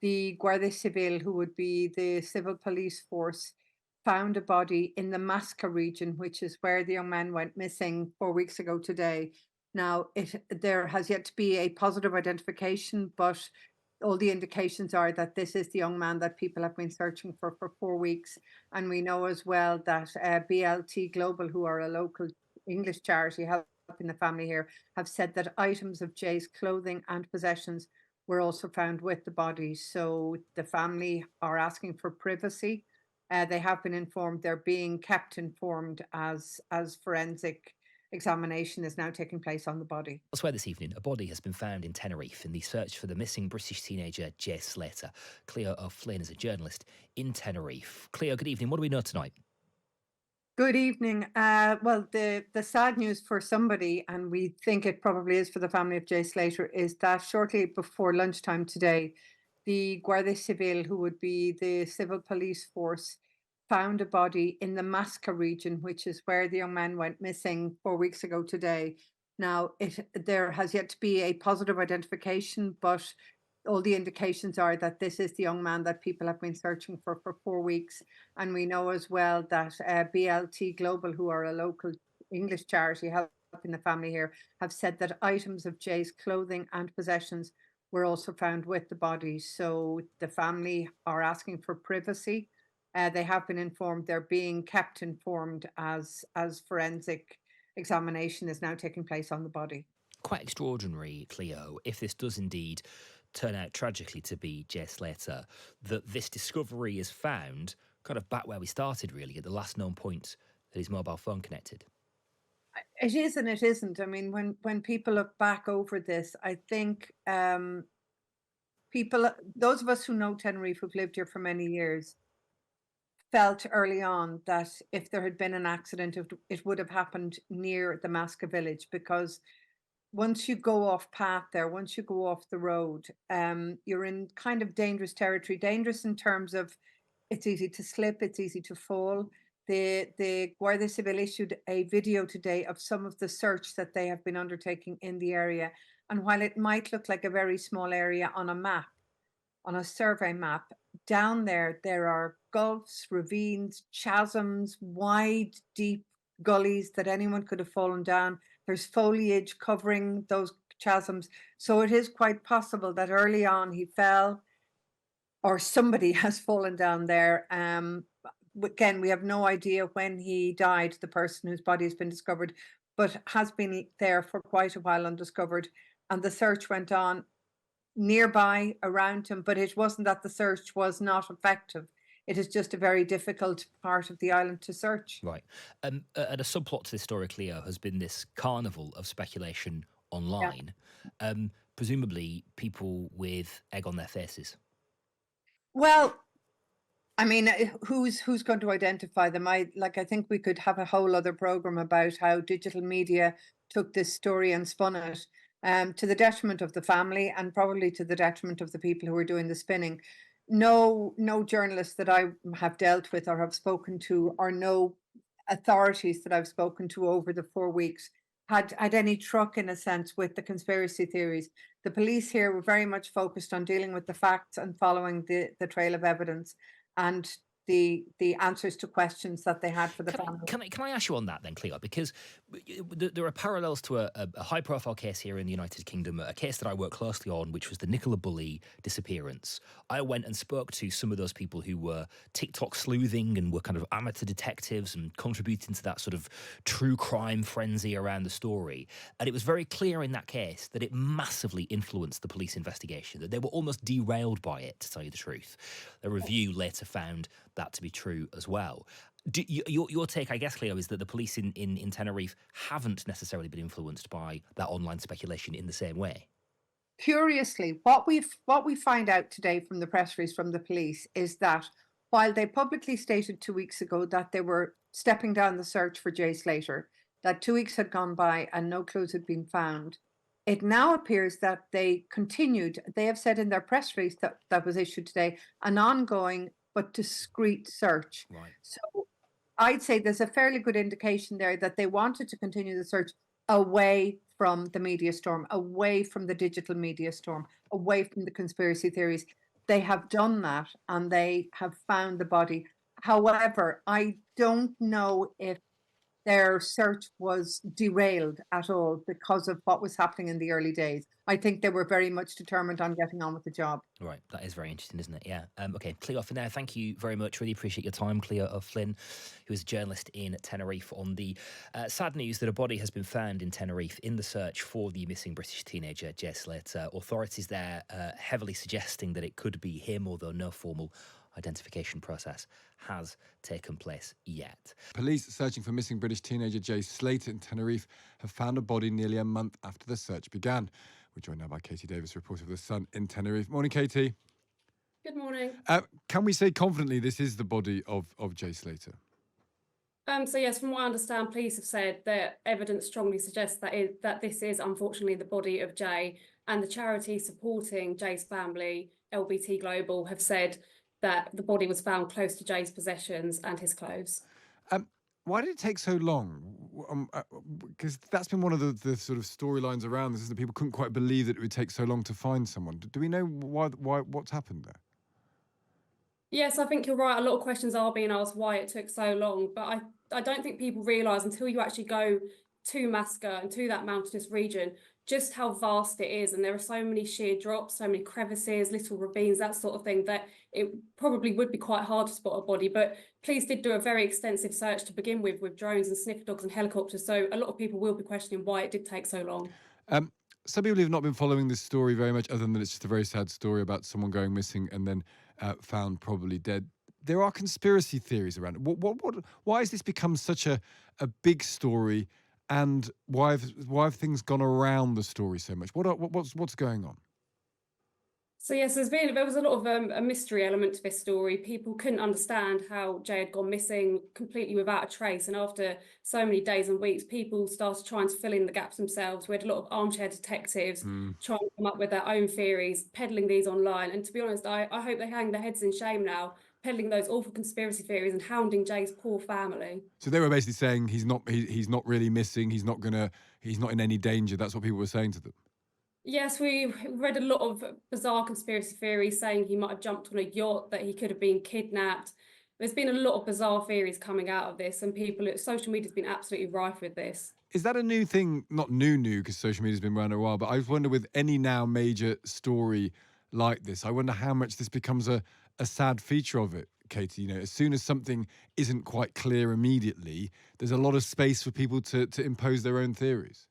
the Guardia Civil, who would be the civil police force, found a body in the Masca region, which is where the young man went missing 4 weeks ago today. Now, there has yet to be a positive identification, but all the indications are that this is the young man that people have been searching for 4 weeks. And we know as well that BLT Global, who are a local English charity helping the family here, have said that items of Jay's clothing and possessions were also found with the body. So the family are asking for privacy. They have been informed, they're being kept informed as forensic examination is now taking place on the body. Elsewhere this evening, a body has been found in Tenerife in the search for the missing British teenager Jay Slater. Clio O'Flynn is a journalist in Tenerife. Clio, good evening. What do we know tonight? Good evening. Well, the sad news for somebody, and we think it probably is for the family of Jay Slater, is that shortly before lunchtime today, the Guardia Civil, who would be the civil police force, found a body in the Masca region, which is where the young man went missing 4 weeks ago today. Now, there has yet to be a positive identification, but all the indications are that this is the young man that people have been searching for 4 weeks. And we know as well that BLT Global, who are a local English charity helping the family here, have said that items of Jay's clothing and possessions were also found with the body. So the family are asking for privacy. They have been informed, they're being kept informed as forensic examination is now taking place on the body. Quite extraordinary, Clio, if this does indeed turn out tragically to be Jay Slater, that this discovery is found kind of back where we started, really, at the last known point that his mobile phone connected. It is and it isn't. I mean, when people look back over this, I think people, those of us who know Tenerife, who've lived here for many years, felt early on that if there had been an accident, it would have happened near the Masca village, because once you go off path there, once you go off the road, you're in kind of dangerous territory. Dangerous in terms of it's easy to slip, it's easy to fall. The Guardia Civil issued a video today of some of the search that they have been undertaking in the area. And while it might look like a very small area on a map, on a survey map, down there are gulfs, ravines, chasms, wide, deep gullies that anyone could have fallen down. There's foliage covering those chasms. So it is quite possible that early on he fell or somebody has fallen down there. Again, we have no idea when he died, the person whose body has been discovered, but has been there for quite a while undiscovered. And the search went on nearby around him, but it wasn't that the search was not effective. It is just a very difficult part of the island to search. Right. And a subplot to this story, Clio, has been this carnival of speculation Yeah. online. Presumably, people with egg on their faces. Well, I mean, who's going to identify them? I think we could have a whole other program about how digital media took this story and spun it, to the detriment of the family and probably to the detriment of the people who are doing the spinning. No journalists that I have dealt with or have spoken to, or no authorities that I've spoken to over the 4 weeks had any truck, in a sense, with the conspiracy theories. The police here were very much focused on dealing with the facts and following the trail of evidence and the answers to questions that they had for the Can I, family. can I can I ask you on that then, Cleo? Because there are parallels to a high-profile case here in the United Kingdom, a case that I work closely on, which was the Nicola Bulley disappearance. I went and spoke to some of those people who were TikTok sleuthing and were kind of amateur detectives and contributing to that sort of true crime frenzy around the story. And it was very clear in that case that it massively influenced the police investigation, that they were almost derailed by it, to tell you the truth. A review later found that to be true as well. Your take, I guess, Cleo, is that the police in Tenerife haven't necessarily been influenced by that online speculation in the same way. Curiously, what we find out today from the press release from the police is that while they publicly stated 2 weeks ago that they were stepping down the search for Jay Slater, that 2 weeks had gone by and no clues had been found, it now appears that they continued. They have said in their press release that was issued today, an ongoing but discreet search. Right. So I'd say there's a fairly good indication there that they wanted to continue the search away from the media storm, away from the digital media storm, away from the conspiracy theories. they have done that and they have found the body. However, I don't know if their search was derailed at all because of what was happening in the early days. I think they were very much determined on getting on with the job. Right, that is very interesting, isn't it? Yeah. Okay, Clio O'Flynn there. Thank you very much. Really appreciate your time, Clio O'Flynn, who is a journalist in Tenerife, on the sad news that a body has been found in Tenerife in the search for the missing British teenager, Jay Slater. Authorities there heavily suggesting that it could be him, although no formal identification process has taken place yet. Police searching for missing British teenager Jay Slater in Tenerife have found a body nearly a month after the search began. We're joined now by Katie Davis, reporter of The Sun in Tenerife. Morning, Katie. Good morning. Can we say confidently this is the body of Jay Slater? So yes, from what I understand, police have said that evidence strongly suggests that this is unfortunately the body of Jay, and the charity supporting Jay's family, LBT Global, have said that the body was found close to Jay's possessions and his clothes. Why did it take so long? Because that's been one of the sort of storylines around this, is that people couldn't quite believe that it would take so long to find someone. Do we know what's happened there? Yes, I think you're right. A lot of questions are being asked why it took so long, but I don't think people realise until you actually go to Masca and to that mountainous region just how vast it is. And there are so many sheer drops, so many crevices, little ravines, that sort of thing, that it probably would be quite hard to spot a body. But police did do a very extensive search to begin with drones and sniffer dogs and helicopters. So a lot of people will be questioning why it did take so long. Some people have not been following this story very much, other than it's just a very sad story about someone going missing and then found probably dead. There are conspiracy theories around it. Why has this become such a big story, and why have things gone around the story so much? What's going on? So yes, there was a lot of a mystery element to this story. People couldn't understand how Jay had gone missing completely without a trace. And after so many days and weeks, people started trying to fill in the gaps themselves. We had a lot of armchair detectives trying to come up with their own theories, peddling these online. And to be honest, I hope they hang their heads in shame now, peddling those awful conspiracy theories and hounding Jay's poor family. So they were basically saying he's not really missing. He's not in any danger. That's what people were saying to them. Yes, we read a lot of bizarre conspiracy theories saying he might have jumped on a yacht, that he could have been kidnapped. There's been a lot of bizarre theories coming out of this, and social media's been absolutely rife with this. Is that a new thing? Not new, because social media's been around a while, but I wonder with any now major story like this, I wonder how much this becomes a sad feature of it, Katie. You know, as soon as something isn't quite clear immediately, there's a lot of space for people to impose their own theories.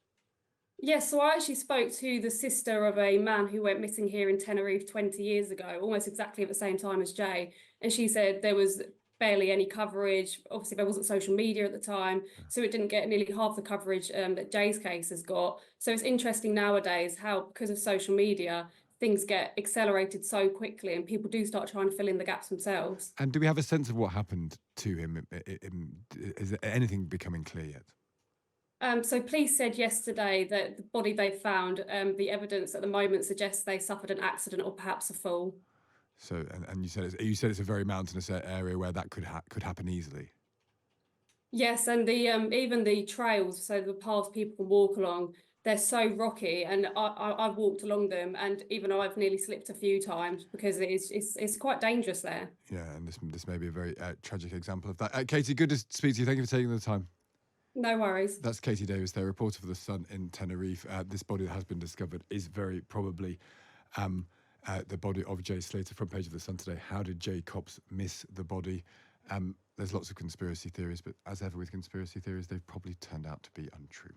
Yes, so I actually spoke to the sister of a man who went missing here in Tenerife 20 years ago, almost exactly at the same time as Jay. And she said there was barely any coverage. Obviously, there wasn't social media at the time, so it didn't get nearly half the coverage that Jay's case has got. So it's interesting nowadays how, because of social media, things get accelerated so quickly and people do start trying to fill in the gaps themselves. And do we have a sense of what happened to him? Is there anything becoming clear yet? So police said yesterday that the body they found, the evidence at the moment suggests they suffered an accident or perhaps a fall. So, and you said it's a very mountainous area where that could happen easily. Yes, and the even the trails, so the paths people can walk along, they're so rocky, and I've walked along them, and even I've nearly slipped a few times because it's quite dangerous there. Yeah, and this may be a very tragic example of that. Katie, good to speak to you. Thank you for taking the time. No worries. That's Katie Davis there, reporter for The Sun in Tenerife. This body that has been discovered is very probably the body of Jay Slater. Front page of The Sun today. How did Jay Cops miss the body? There's lots of conspiracy theories, but as ever with conspiracy theories, they've probably turned out to be untrue.